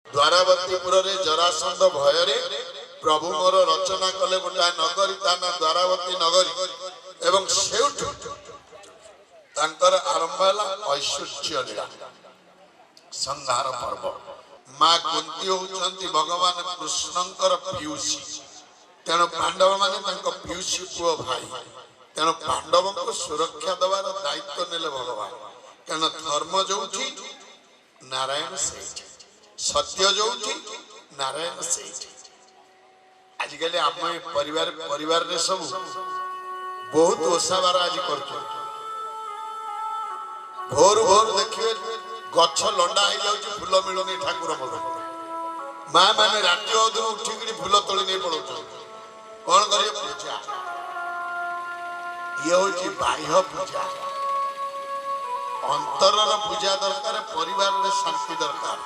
द्वारावतीपुर जरासंध भय प्रभु मोर रचना कले गोटा नगरी ता ना द्वारावती नगरी एवं सेउठु तांकर आरंभ है ऐश्वर्य लीला संहार पर्व। माँ कुंती होउछंती भगवान कृष्णंकर पीयूषी तेणु पांडव माने पीयूषी पुओ भाई तेणु पांडव को सुरक्षा दबार दायित्व नेले भगवान कारण धर्म जोठी नारायण सेठ सत्य जोठी नारायण सेठ। आजिकल आम परिवार परिवार रे सब बहुत ओसाबार आज कर भोर भोर देखिए गछ लंडा हो जाऊँ फूल मिलूनी ठाकुर मोर माँ मैंने राति अधु उठिक फूल तोली नहीं पड़ो कौन कर पूजा ये हूँ बाह्य पूजा अंतर पूजा दरकार परिवार में शांति दरकार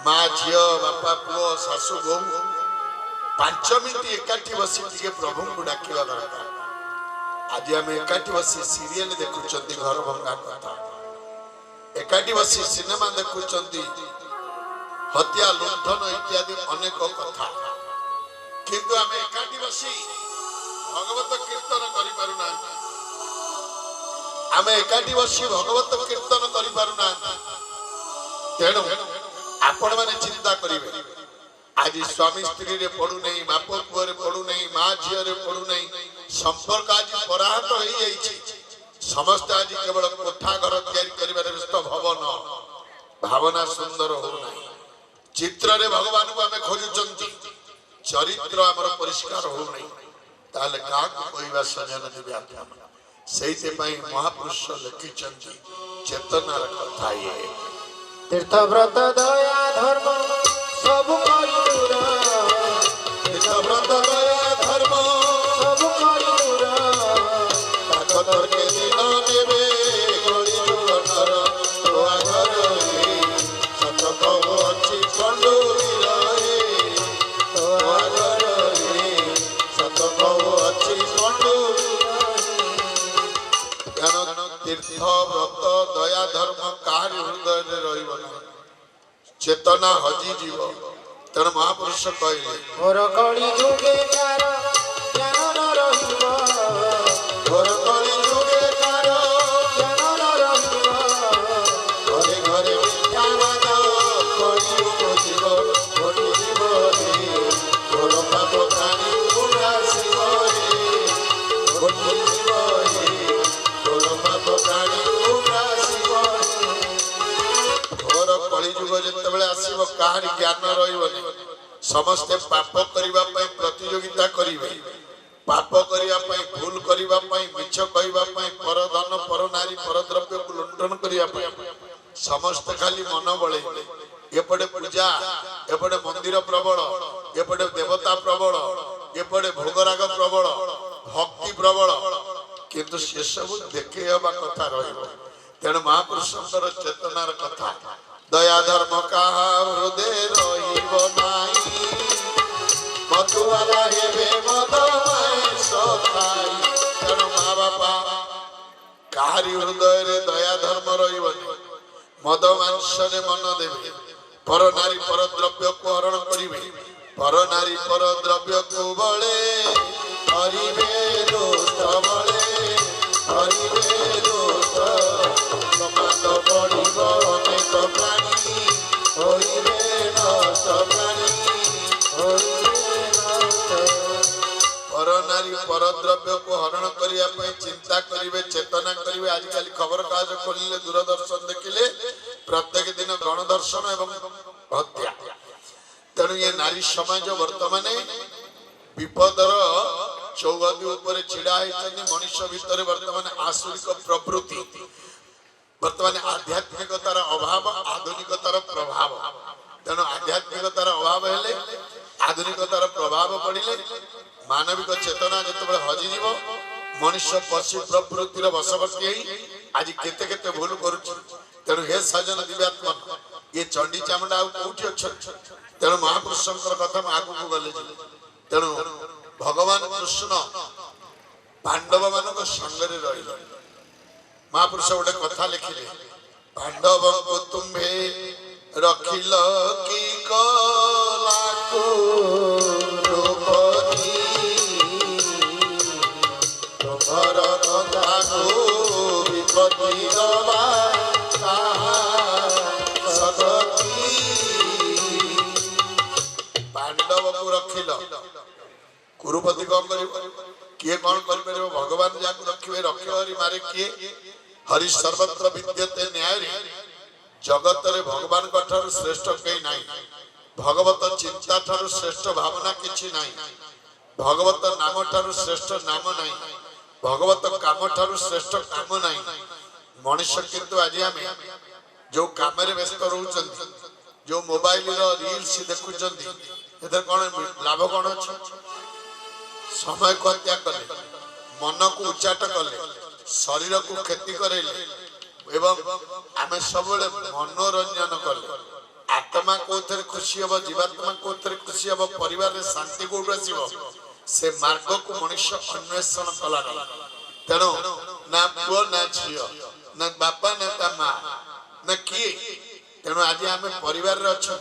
माँ झील बापा पुओ शाशु बहु 5 मिनट एकाठी बसी प्रभु को डाकिवा दरकार। आज आम एकाठी बसी सीरियल देखुं घर भंगा कथा एकाठी बसी सिनेमा देखुं हत्या लुंठन इत्यादि अनेक कथा किंतु आम एकाठी बसी भगवत कीर्तन करि पारुना आम एकाठी बसी भगवत कीर्तन करि पारुना तेणु आपण माने चिंता करिवे आज स्वामी स्त्री रे पड़ू नहीं बाप पुओ रे पड़ू नहीं माँ झील रे पड़ू नहीं संपर्क आज पराहत हो समस्त आज केवल कोठा घर तैयारी करिबारे व्यस्त भवन भावना सुंदर हो नहीं चित्र रे भगवान को आमे खोजुचंती चरित्र हमर परिष्कार हो नहीं ताले का कोइबा सजन दिबे आत्मा सेइते पई महापुरुष लिखिचंती चेतनार कथा ये तीर्थ व्रत दया धर्म सब करि दूर तीर्थ व्रत दया धर्म सब करि दूर ताकतर के दिन देवे गली जुगर तो आगर रे सत कहो अछि पंडुरी रहे तो आगर रे सत कहो अछि पंडुरी रहे तीर्थ व्रत दया धर्म काहार हृदय रे रहिबो ना चेतना हजी जीव तेणु महापुरुष कहले मोर कଳି जुगे कार ज्ञान न रहिबो घोर कली जुगे कार ज्ञान न रहिबो घरे घरे मिथ्यावाद कलियुग जीव घटी जीव रे घोर पाप प्राणी गुणा शिव रे घटी जीव रे घोर पाप प्राणी गुणा शिव रे घोर कलियुग जेतेबेले आसीबो काहारी ज्ञान रहिबोनी समस्ते पाप करिबा पई प्रतियोगिता करिवे पाप करिया पई भूल करिबा पई मिछ कहिबा पई पर धन पर नारी पर द्रव्य को लुंठन करिया पई समस्त खाली मन बळे एपडे पूजा एपडे मंदिर प्रबल एपडे देवता प्रबल एपडे भोगराग प्रबल भक्ति प्रबल किंतु से सब देखे हबा कथा रहिबो तेणु महापुरुषंकर चेतनार कथा दया धर्म का हृदय रहिबो नाही मधुवाला हेबे मदमय सखाई तेणु माँ बापा काहारी हृदय रे दया धर्म रहिबनी मद मांस रे मन देवे पर नारी पर द्रव्य को हरण करिवे पर नारी पर द्रव्य को बळे हरिवे दोस्त बळे हरिवे दोस्त समाज बढ़िबो अनेक प्राणी हरिवे नष्ट प्राणी होइबे नष्ट पर नारी पर द्रव्य को हरण करिया पई चिंता करिवे चेतना करिवे। आजकल खबर कागज खोलिले दूरदर्शन देखिले प्रत्येक दिन गणदर्शन एवं हत्या तेणु ये नारी समाज वर्तमान विपदर चौगदी ऊपर छिड़ा होइछन्ति मनुष्य भितर वर्तमान आसुरिक प्रवृत्ति वर्तमान आध्यात्मिकतार अभाव आधुनिकतार प्रभाव तेणु आध्यात्मिकतार अभाव हेले आधुनिकतार प्रभाव पड़िले मानविक चेतना जिते हजि जीव मनुष्य पशु प्रवृत्तिर बशवर्ती आज केते केते भूल करुछ तेणु हे सजन दिव्यात्मा ये चंडी चामुंडा कोठी अच्छा तेणु महापुरुषंकर कथा आगु को गले तेणु भगवान कृष्ण पांडव मानक संगरे रहिले महापुरुष गोटे कथा लिखिले पांडव को तुम्हे ରଖିଲ କି କଲାକୁ ରୂପତି ତୁମର କଥାକୁ ବିପତ୍ତି ଦବା ତାହା ସଦତି ପାଣ୍ଡବକୁ ରଖିଲ କୁରୁପତି କଣ କରିବ କିଏ କଣ କରିପାରିବ ଭଗବାନ ଯାହାକୁ ରଖିବେ ରଖିବ ହରି ମାରେ କିଏ ହରି ସର୍ବତ୍ର ବିଦ୍ୟତେ ନ୍ୟାୟରେ ଜଗତରେ ଭଗବାନଙ୍କ ଠାରୁ ଶ୍ରେଷ୍ଠ କେହି ନାହିଁ ଭଗବତ ଚିନ୍ତା ଠାରୁ ଶ୍ରେଷ୍ଠ ଭାବନା କିଛି ନାହିଁ ଭଗବତ ନାମ ଠାରୁ ଶ୍ରେଷ୍ଠ ନାମ ନାହିଁ ଭଗବତ କାମ ଠାରୁ ଶ୍ରେଷ୍ଠ କାମ ନାହିଁ ମଣିଷ କିନ୍ତୁ ଆଜି ଆମେ ଯୋଉ କାମରେ ବ୍ୟସ୍ତ ରହୁଛନ୍ତି ଯୋଉ ମୋବାଇଲର ରିଲ୍ସ ଦେଖୁଛନ୍ତି ଏଥିରେ କଣ ଲାଭ କଣ ଅଛି ସମୟକୁ ହତ୍ୟା କଲେ ମନକୁ ଉଚ୍ଚାଟ କଲେ ଶରୀରକୁ କ୍ଷତି କରେଇଲେ ଏବଂ ଆମେ ସବୁବେଳେ ମନୋରଞ୍ଜନ କଲେ ଆତ୍ମା କୋଉଥିରେ ଖୁସି ହବ ଜୀବାତ୍ମା କୋଉଥିରେ ଖୁସି ହବ ପରିବାରରେ ଶାନ୍ତି କୋଉଠୁ ଆସିବ ସେ ମାର୍ଗକୁ ମଣିଷ ଅନ୍ୱେଷଣ କଲା ତେଣୁ ନା ପୁଅ ନା ଝିଅ ନା ବାପା ନା ତା ମା ନା କିଏ ତେଣୁ ଆଜି ଆମେ ପରିବାରରେ ଅଛୁ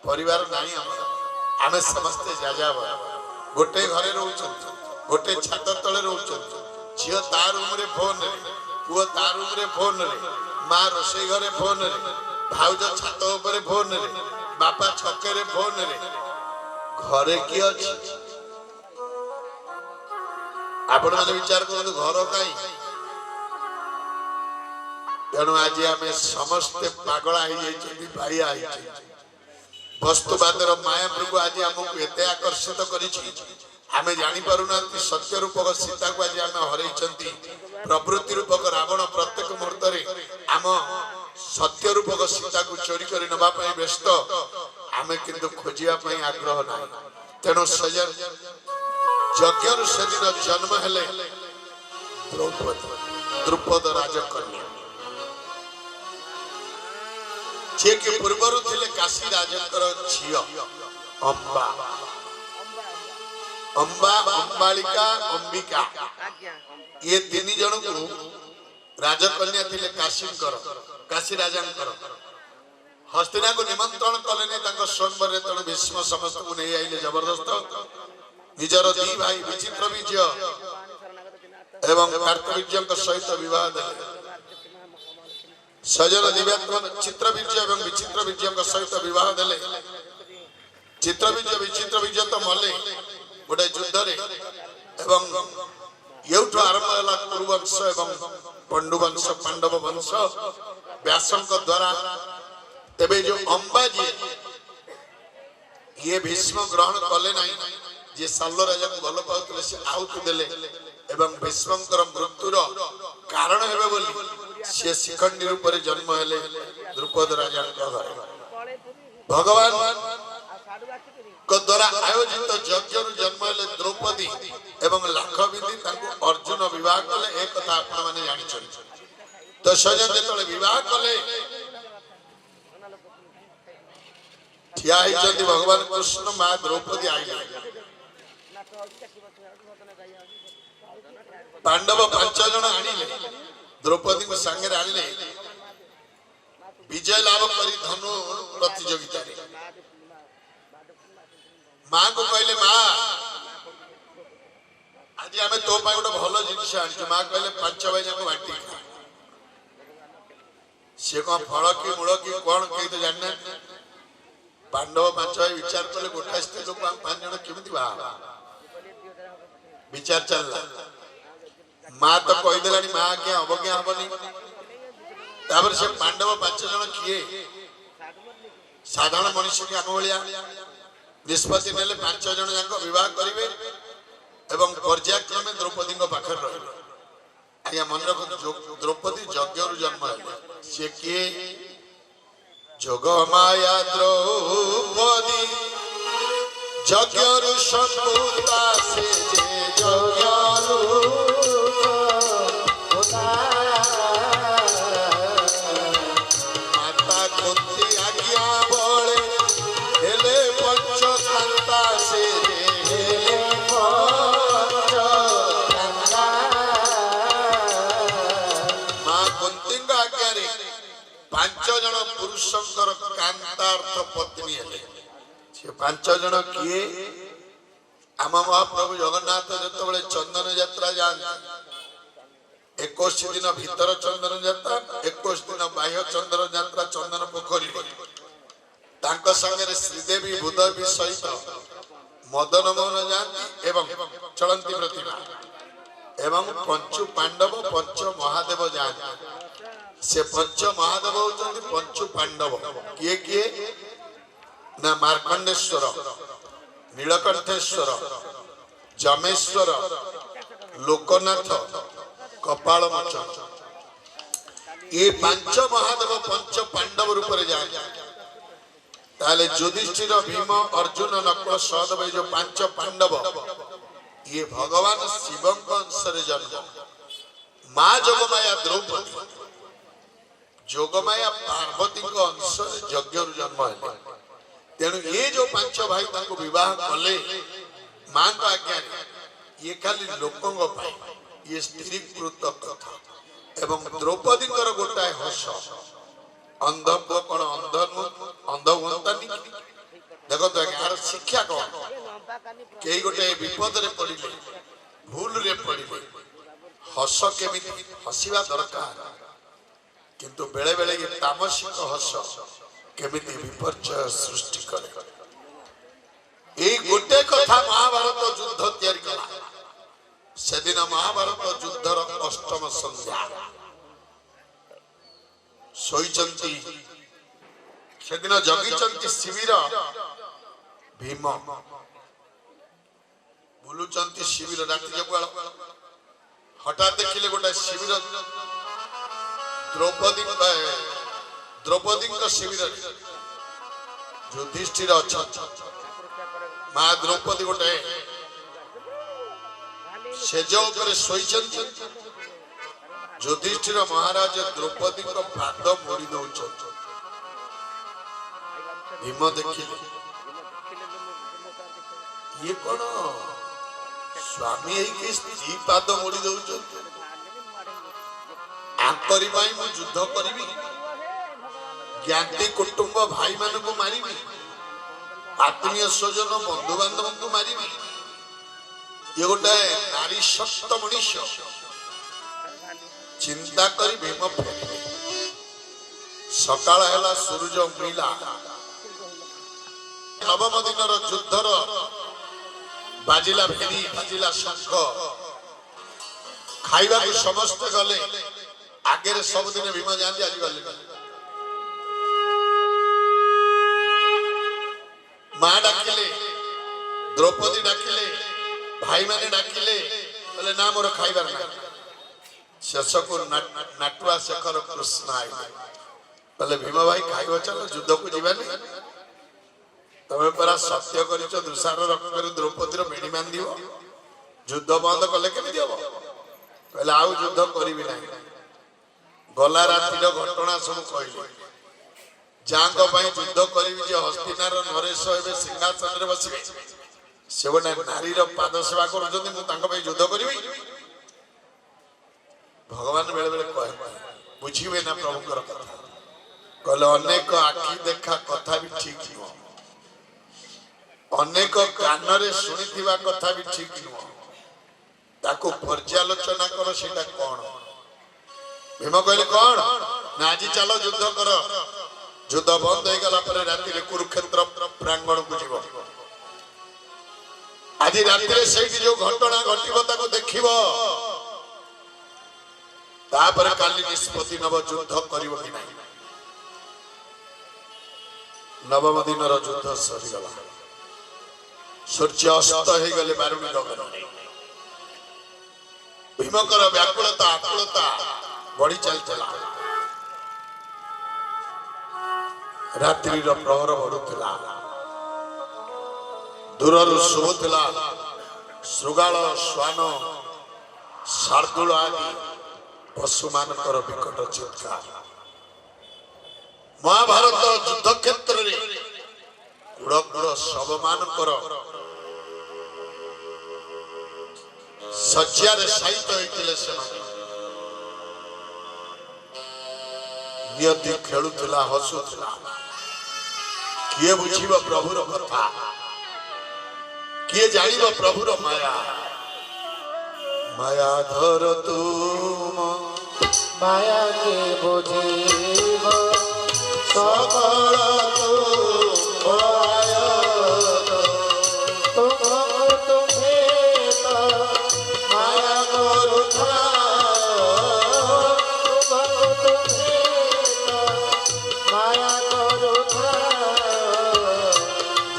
ପରିବାର ନାହିଁ ଆମର ଆମେ ସମସ୍ତେ ଯାଯାବର ଗୋଟେ ଘରେ ରହୁଛନ୍ତି ଗୋଟେ ଛାତ ତଳେ ରହୁଛନ୍ତି ଝିଅ ତା ରୁମରେ ଫୋନରେ ପୁଅ ତା ରୁମରେ ଫୋନରେ ମା ରୋଷେଇ ଘରେ ଫୋନରେ ଭାଉଜ ଛାତ ଉପରେ ଫୋନରେ ବାପା ଛକରେ ଫୋନରେ ଘରେ କିଏ ଅଛି ଆପଣମାନେ ବିଚାର କରନ୍ତୁ ଘର କାହିଁ ତେଣୁ ଆଜି ଆମେ ସମସ୍ତେ ପାଗଳା ହେଇଯାଇଛନ୍ତି ବାଇଆ ହେଇଛନ୍ତି ବସ୍ତୁବାଦର ମାୟାମୃଗ ଆଜି ଆମକୁ ଏତେ ଆକର୍ଷିତ କରିଛି ଆମେ ଜାଣିପାରୁନାହାନ୍ତି ସତ୍ୟ ରୂପକ ସୀତାକୁ ଆଜି ଆମେ ହରେଇଛନ୍ତି ପ୍ରବୃତ୍ତି ରୂପକ ରାବଣ ପ୍ରତ୍ୟେକ ମୁହୂର୍ତ୍ତରେ ଆମ ସତ୍ୟ ରୂପକ ସୀତାକୁ ଚୋରି କରି ନେବା ପାଇଁ ବ୍ୟସ୍ତ ଆମେ କିନ୍ତୁ ଖୋଜିବା ପାଇଁ ଆଗ୍ରହ ନାହିଁ ତେଣୁ ଯଜ୍ଞରୁ ସେଦିନ ଜନ୍ମ ହେଲେ ଦ୍ରୁପଦ ରାଜକନ୍ୟା ଯିଏକି ପୂର୍ବରୁ ଥିଲେ କାଶୀ ରାଜଙ୍କର ଝିଅ ଅମ୍ବା ଅମ୍ବା ଅମ୍ବାଳିକା ଅମ୍ବିକା ଇଏ ତିନି ଜଣଙ୍କୁ ରାଜକନ୍ୟା ଥିଲେ କାଶୀ ରାଜାଙ୍କର ହସ୍ତିନାକୁ ନିମନ୍ତ୍ରଣ କଲେନି ତାଙ୍କ ସ୍ୱୟଂବରରେ ତେଣୁ ଭୀଷ୍ମ ସମସ୍ତଙ୍କୁ ନେଇ ଆଇଲେ ଜବରଦସ୍ତ ନିଜର ଦି ଭାଇ ବିଚିତ୍ର ବୀର୍ଯ୍ୟ ଏବଂ କାର୍ତ୍ତବୀର୍ଯ୍ୟଙ୍କ ସହିତ ବିବାହ ଦେଲେ ସଜନ ଦିବ୍ୟାତ୍ମ ଚିତ୍ରବୀର୍ଯ୍ୟ ଏବଂ ବିଚିତ୍ର ବୀର୍ଯ୍ୟଙ୍କ ସହିତ ବିବାହ ଦେଲେ ଚିତ୍ରବୀର୍ଯ୍ୟ ବିଚିତ୍ର ବୀର୍ଯ୍ୟ ତ ମଲେ ଗୋଟେ ଯୁଦ୍ଧରେ ଏବଂ ଏଉଠୁ ଆରମ୍ଭ ହେଲା କୁରୁବଂଶ ଏବଂ ପଣ୍ଡୁବଂଶ ପାଣ୍ଡବ ବଂଶ ବ୍ୟାସଙ୍କ ଦ୍ୱାରା ତେବେ ଯୋଉ ଅମ୍ବା ଇଏ ଭୀଷ୍ମ ଗ୍ରହଣ କଲେ ନାହିଁ ଯିଏ ସାଲ୍ଲ ରାଜାକୁ ଭଲ ପାଉଥିଲେ ସେ ଆହୁତି ଦେଲେ ଏବଂ ଭୀଷ୍ମଙ୍କର ମୃତ୍ୟୁର କାରଣ ହେବେ ବୋଲି ସେ ଶିଖଣ୍ଡୀ ରୂପରେ ଜନ୍ମ ହେଲେ ଦ୍ରୁପଦ ରାଜାଙ୍କ ଘରେ ଭଗବାନଙ୍କ ଦ୍ୱାରା ଆୟୋଜିତ ଯଜ୍ଞରୁ ଜନ୍ମ ହେଲେ ଦ୍ରୌପଦୀ ଏବଂ ଲାଖ ବିନ୍ଧି ତାଙ୍କୁ ଅର୍ଜୁନ ବିବାହ କଲେ ଏ କଥା ଆପଣମାନେ ଜାଣିଛନ୍ତି ତ ସଜନ ଯେତେବେଳେ ବିବାହ କଲେ ଠିଆ ହେଇଛନ୍ତି ଭଗବାନ କୃଷ୍ଣ ମା ଦ୍ରୌପଦୀ ଆଇଲେ ପାଣ୍ଡବ 5 ଜଣ ଆଣିଲେ ଦ୍ରୌପଦୀଙ୍କୁ ସାଙ୍ଗରେ ଆଣିଲେ ବିଜୟ ଲାଭ କରି ଧନୁ ପ୍ରତିଯୋଗିତାରେ ମାଙ୍କୁ କହିଲେ ମା ଆଜି ଆମେ ତୋ ପାଇଁ ଗୋଟେ ଭଲ ଜିନିଷ ଆଣିଛୁ ମା କହିଲେ 5 ଭାଇ ଯାକ ବାଟି ଖା ସେ କଣ ଫଳ କି ମୂଳ କି କଣ କେହି ତ ଜାଣିନାହାନ୍ତି ପାଣ୍ଡବ 5 ଭାଇ ବିଚାର କଲେ ଗୋଟାଏ ସ୍ତ୍ରୀ ଲୋକ ଆମେ 5 ଜଣ କେମିତି ବାହା ବିଚାର ଚାଲିଲା ମା ତ କହିଦେଲାଣି ମା ଆଜ୍ଞା ଅବଜ୍ଞା ହବନି ତାପରେ ସେ ପାଣ୍ଡବ 5 ଜଣ କିଏ ସାଧାରଣ ମଣିଷ କି ଆମ ଭଳିଆ ନିଷ୍ପତ୍ତି ନେଲେ 5 ଜଣ ଯାକ ବିବାହ କରିବେ ଏବଂ ପର୍ଯ୍ୟାୟକ୍ରମେ ଦ୍ରୌପଦୀଙ୍କ ପାଖରେ ରହିବେ ଆଜ୍ଞା ମନେ ରଖନ୍ତୁ ଦ୍ରୌପଦୀ ଯଜ୍ଞରୁ ଜନ୍ମ ହେଲେ ସେ କିଏ ଯୋଗ ମାୟା ଦ୍ରୌପଦୀ ଯଜ୍ଞରୁ ସମ୍ଭୂତା ସେ ଯେ ଯଜ୍ଞରୁ ମାତା କୁନ୍ତି ଆଜ୍ଞା ବଳେ ହେଲେ ପଞ୍ଚକାନ୍ତା ସେ ହେଲେ ପଞ୍ଚକାନ୍ତା ମା କୁନ୍ତୀଙ୍କ ଆଜ୍ଞାରେ 5 ଜଣ ପୁରୁଷଙ୍କର କାନ୍ତାର୍ଥ ପତ୍ନୀ ହେଲେ। ସେ 5 ଜଣ କିଏ? ଆମ ମହାପ୍ରଭୁ ଜଗନ୍ନାଥ ଯେତେବେଳେ ଚନ୍ଦନ ଯାତ୍ରା ଯାଆନ୍ତି, 21 ଦିନ ଭିତର ଚନ୍ଦନ ଯାତ୍ରା, 21 ଦିନ ବାହ୍ୟ ଚନ୍ଦନ ଯାତ୍ରା ଚନ୍ଦନ ପୋଖରୀରେ ତାଙ୍କ ସାଙ୍ଗରେ ଶ୍ରୀଦେବୀ ଭୂଦେବୀ ସହିତ ମଦନ ମୋହନ ଯାଆନ୍ତି ଏବଂ ଚଳନ୍ତି ପ୍ରତିମା ଏବଂ ପଞ୍ଚୁ ପାଣ୍ଡବ ପଞ୍ଚ ମହାଦେବ ଯାଆନ୍ତି। ସେ ପଞ୍ଚ ମହାଦେବ ହଉଛନ୍ତି ପଞ୍ଚୁ ପାଣ୍ଡବ। କିଏ କିଏ? ନା ମାର୍କଣ୍ଡେଶ୍ୱର, ନୀଳକଣ୍ଠେଶ୍ୱର, ଯମେଶ୍ୱର, ଲୋକନାଥ, କପାଳ ମୋଚନ। ଏ 5 ମହାଦେବ ପଞ୍ଚ ପାଣ୍ଡବ ରୂପରେ ଯାଆନ୍ତି। ତାହେଲେ ଯୁଧିଷ୍ଠିର, ଭୀମ, ଅର୍ଜୁନ, ନକୁଳ, ସହଦେବ, ଏ ଯୋଉ 5 ପାଣ୍ଡବ, ଇଏ ଭଗବାନ ଶିବଙ୍କ ଅଂଶରେ ଜନ୍ମ। ମା ଯୋଗମାୟା ଦ୍ରୌପଦୀ ଯୋଗମାୟା ପାର୍ବତୀଙ୍କ ଅଂଶରେ ଯଜ୍ଞରୁ ଜନ୍ମ ହେଲେ। ତେଣୁ ଏ ଯୋଉ 5 ଭାଇ ତାଙ୍କୁ ବିବାହ କଲେ ମାଙ୍କ ଆଜ୍ଞାରେ, ଇଏ ଖାଲି ଲୋକଙ୍କ ପାଇଁ, ଇଏ ସ୍ତ୍ରୀକୃତ କଥା। ଏବଂ ଦ୍ରୌପଦୀଙ୍କର ଗୋଟାଏ ହସ, ଅନ୍ଧ ପୁଅ କଣ ଅନ୍ଧ ହୁଅନ୍ତାନି? ଦେଖନ୍ତୁ ଆଜ୍ଞା, ଆର ଶିକ୍ଷା କଣ? କେହି ଗୋଟେ ବିପଦରେ ପଡ଼ିଲେ, ଭୁଲରେ ପଡ଼ିଲେ, ହସ କେମିତି ହସିବା ଦରକାର, କିନ୍ତୁ ବେଳେ ବେଳେ ଏ ତାମସିକ ହସ କେମିତି ବିପର୍ଯ୍ୟୟ ସୃଷ୍ଟି କରେ। এই গোটে কথা মহাভারত যুদ্ধ তৈরি করা। সেদিন মহাভারত যুদ্ধর অষ্টম সন্ধ্যা শোইচন্তি, সেদিন জগিচন্তি শিবির ভীম, বুলুচন্তি শিবির রাতি জগুয়াল। হঠাৎ দেখিলে গোটা শিবির দ্রৌপদীଙ୍କ ଶିବିର ଯୁଧିଷ୍ଠିର ଅଛନ୍ତି। ମା ଦ୍ରୌପଦୀ ଗୋଟେ ସେଜ ଉପରେ ଶୋଇଛନ୍ତି। ଯୁଧିଷ୍ଠିର ମହାରାଜ ଦ୍ରୌପଦୀଙ୍କ ପାଦ ମୋଡି ଦଉଛନ୍ତି। ଭୀମ ଦେଖିଲେ, ଇଏ କଣ ସ୍ୱାମୀ ହେଇକି ସ୍ତ୍ରୀ ପାଦ ମୋଡି ଦଉଛନ୍ତି? ଆଙ୍କରି ପାଇଁ ମୁଁ ଯୁଦ୍ଧ କରିବି? ଜ୍ଞାତି କୁଟୁମ୍ବ ଭାଇ ମାନଙ୍କୁ ମାରିବି? ଆତ୍ମୀୟ ସ୍ୱଜନ ବନ୍ଧୁ ବାନ୍ଧବଙ୍କୁ ମାରିବି? ଇଏ ଗୋଟେ ନାରୀ ଶକ୍ତ ମଣିଷ। ଚିନ୍ତା କରି ଭୀମ ଫେରିଲେ। ସକାଳ ହେଲା, ସୂର୍ଯ୍ୟ ଉଇଁଲା। ନବମ ଦିନର ଯୁଦ୍ଧର ବାଜିଲା ଭେରି, ବାଜିଲା ଶଙ୍ଖ। ଖାଇବାକୁ ସମସ୍ତେ ଗଲେ। ଆଗରେ ସବୁଦିନ ଭୀମ ଯାଆନ୍ତି, ଆଜି ଗଲେ। ମା ଡାକିଲେ, ଦ୍ରୌପଦୀ ଡାକିଲେ, ଭାଇମାନେ ଡାକିଲେ, କହିଲେ ନା ମୋର ଖାଇବାର ନାହିଁ। ଶେଷକୁ ନାଟୁଆ ଶେଖର କୃଷ୍ଣ ଆଇଲେ, କହିଲେ ଭୀମ ଭାଇ ଖାଇବ, ଚାଲ ଯୁଦ୍ଧକୁ ଯିବାନି। ତମେ ପରା ସତ୍ୟ କରିଛ ଦୁଷାର ରକ୍ତରେ ଦ୍ରୌପଦୀର ବେଣୀ ବାନ୍ଧିବ, ଯୁଦ୍ଧ ବନ୍ଦ କଲେ କେମିତି ହବ? କହିଲେ ଆଉ ଯୁଦ୍ଧ କରିବି ନାହିଁ। ଗଲା ରାତିର ଘଟଣା ସବୁ କହିଲେ। ଯାଙ୍କ ପାଇଁ ଯୁଦ୍ଧ କରିବି, ଯେ ହସ୍ତିନାର ନରେଶ ଏବେ ସିଂହାସନରେ ବସିବେ, ସେ ଗୋଟେ ନାରୀର ପାଦ ସେବା କରୁଛନ୍ତି, ମୁଁ ତାଙ୍କ ପାଇଁ ଯୁଦ୍ଧ କରିବି? ଭଗବାନ ବେଳେ ବେଳେ କହେ, ବୁଝିବେ ନା ପ୍ରଭୁଙ୍କର କଥା। କହିଲେ ଅନେକ ଆଖି ଦେଖା କଥା ବି ଠିକ ନୁହଁ, ଅନେକ କାନରେ ଶୁଣିଥିବା କଥା ବି ଠିକ ନୁହଁ, ତାକୁ ପର୍ଯ୍ୟାଲୋଚନା କର, ସେଇଟା କଣ? ଭୀମ କହିଲେ କଣ? ନା ଆଜି ଚାଲ ଯୁଦ୍ଧ କର। ଯୁଦ୍ଧ ବନ୍ଦ ହେଇଗଲା ପରେ ରାତିରେ କୁରୁକ୍ଷେତ୍ର ପ୍ରାଙ୍ଗଣକୁ ଯିବ। ଆଜି ରାତିରେ ସେଇଠି ଯୋଉ ଘଟଣା ଘଟିବ ତାକୁ ଦେଖିବ। ତାପରେ କାଲି ନିଷ୍ପତ୍ତି ନବ ଯୁଦ୍ଧ କରିବ କି ନାହିଁ। ନବମ ଦିନର ଯୁଦ୍ଧ ସରିଗଲା। ସୂର୍ଯ୍ୟ ଅସ୍ତ ହେଇଗଲେ ବାରୁଣୀ ଗଗନରେ। ଭୀମଙ୍କର ବ୍ୟାକୁଳତା ଆକୁଳତା ବଢି ଚାଲିଥିଲା। ରାତ୍ରିର ପ୍ରହର ବଢୁଥିଲା। ଦୂରରୁ ଶୁଭୁଥିଲା ଶୃଗାଳ, ଶ୍ୱାନ, ଶାର୍ଦୁଳ ଆଦି ପଶୁମାନଙ୍କର ବିକଟ ଚିତ୍କାର। ମହାଭାରତ ଯୁଦ୍ଧ କ୍ଷେତ୍ରରେ କୁଳ କୁଳ ଶବମାନଙ୍କର ଶଯ୍ୟାରେ ଶାୟିତ ହୋଇଥିଲେ ସେମାନେ। ନିୟତି ଖେଳୁଥିଲା ହସୁଥିଲା କିଏ ବୁଝିବ ପ୍ରଭୁର କଥା କିଏ ଜାଣିବ ପ୍ରଭୁର ମାୟା ମାୟା ଧର ତୁମ माया के बुझीब সকল तुमको तुम्हें तो মায়া করুথা तुमको तुम्हें तो माया करो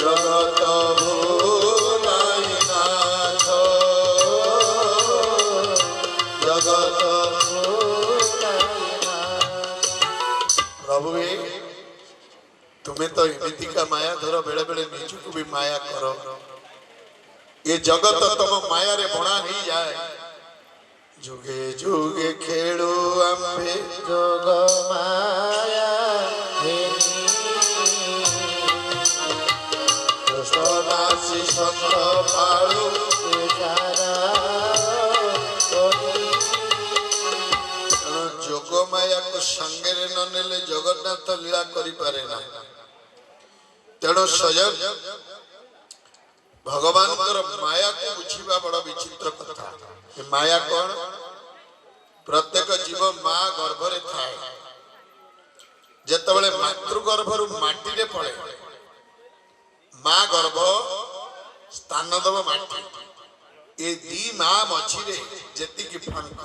জগত ভুলাই নাথ জগত प्रभु तुम्हें तो इमिति का माया धर बेले बेले निजु भी माया करो ये जगत तुम माया रे बना नहीं जाए जुगे जुगे खेलु आम्भे जोग माया दुष्टनाशी संग पालु जोग माया को संगे रे न नेले जगन्नाथ लीला करि पारे ना तेणु स्वयं भगवान माया को बुझीबा बड़ विचित्र कथा ए माया कौन प्रत्येक जीव माँ गर्भ रे थाए जेतबेले मातृगर्भरु माटी रे पड़े माँ गर्भ स्थान दब माटी ए दी माँ मझी रे जेति की फांक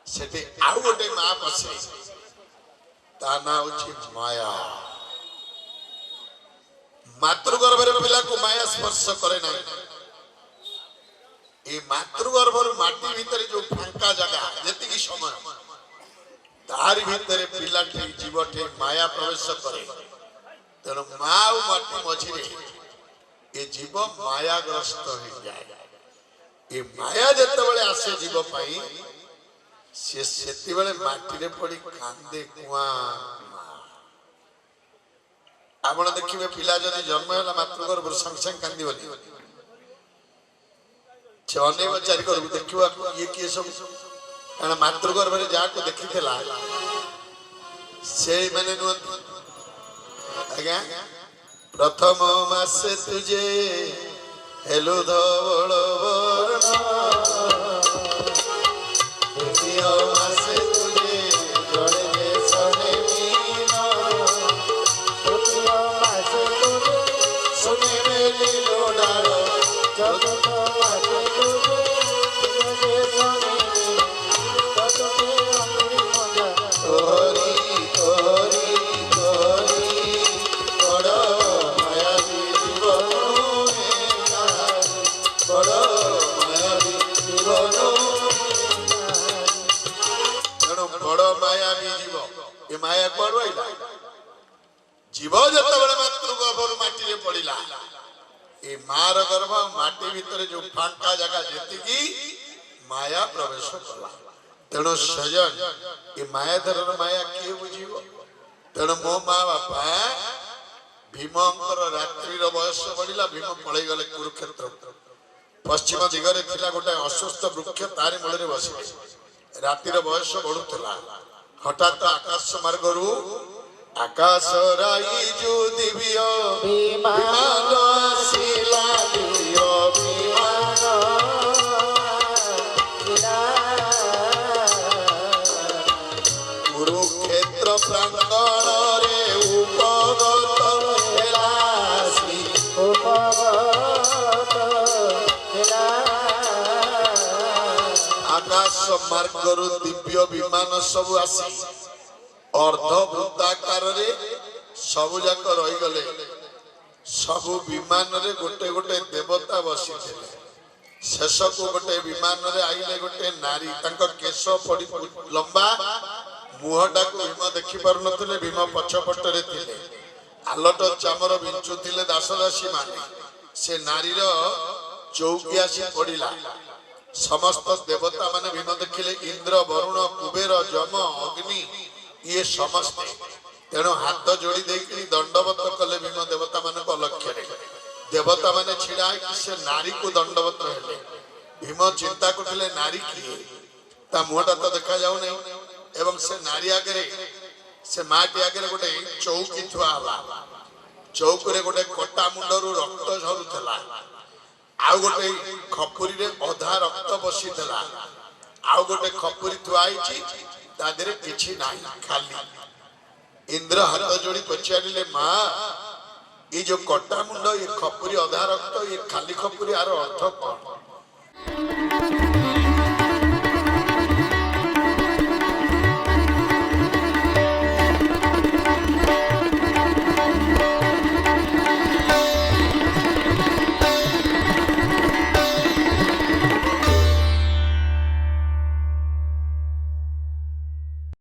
सेटे आउ गोटे माँ पसे ता ना होछि माया मातृगर्भ रे पिला को माया स्पर्श करे ना ए मातृगर्भर माटी भीतर जो फांका जगह जेति की समय तार भीतर पिला के जीवटे माया प्रवेश करे तेणु माँ और माटी मझी ये जीव मायाग्रस्त हो जाए ये माया जितेबाला आसे जीव पाई से माटी रे पड़ी कांदे कुआ आपण देखिए पिला जदि जन्म है मातृगर्भ संग संग कांदी बोली चने चारि कर देखा ये किए सब कारण मातृगर्भ रे जा को देखी थला से माने नुहति आज्ञा प्रथम मासे तुझे हेलो धवल वर्ण द्वितीय मासे तुझे जड़े बेसने मीना तृतीय मासे तुझे सुने मेली लोडार चतुर्थ मासे तुझे तुझे सोने चतुर्थे अंगुरी मजा तोरी तोरी तोरी बड़ माया जीवन बड़ माया जीवन तेणु बड़ माया भी जीव ये माया कौन रहा जीव जिते मातृगर्भर माटी रे पड़ा ये मार गर्भ माटी भितर जो फांका जगह जी माया प्रवेश कला तेणु सजन ये माया धरन माया किए बुझीब तेणु मो माँ बापा भीमंकर रात्रि बयस बढ़ला भीम पलि गले कुरुक्षेत्र पश्चिम दिगरे थिला गोटे अस्वस्थ वृक्ष तारी मूल बसिले रातिर बयस बढ़ुला हठात आकाश मार्गरू आकाश राई जो दिव्य विमान आसिला दिव्य विमान कुरुक्षेत्र प्रांगण रे उपगत हेलासी आकाश मार्गरू दिव्य विमान सब आसी अर्ध वृत्ताकार रे सबु जाक रही गले सबु विमान रे गोटे गोटे देवता बसी शेष को गोटे विमान रे आइले गोटे नारी तांको केश पड़ी लंबा मुहटा को भीम देखि पार नथिले भीम पछपट रे थिले आलट चामर बिंचुथिले दासदासी माने से नारीर चौकी आसी पड़िला समस्त देवता माने भीम देखिले इंद्र वरुण कुबेर जम अग्नि ये समस्त तेणु हाथ जोड़ी देकरी दंडवत कले भीम देवता मान लक्ष्य देवता माने छिड़ा से नारी को दंडवत हेले भीम चिंता करथिले नारी किए ता मुहटा तो देखा जाउ नै एवं से नारी आगे से माटी आगे गोटे चौकी थुआ हला चौकरे गोटे कटा मुंडरू रक्त झरुला आउ गोटे खपुरी रे अधा रक्त बसीला आउ गोटे खपुरी थुआई तादेरे किछि नाही खाली इंद्र हाथ जोड़ी पचारिले माँ ये जो कटा मुंड ये खपुरी अधा रक्त ये खाली खपुरी आर अर्थ कौन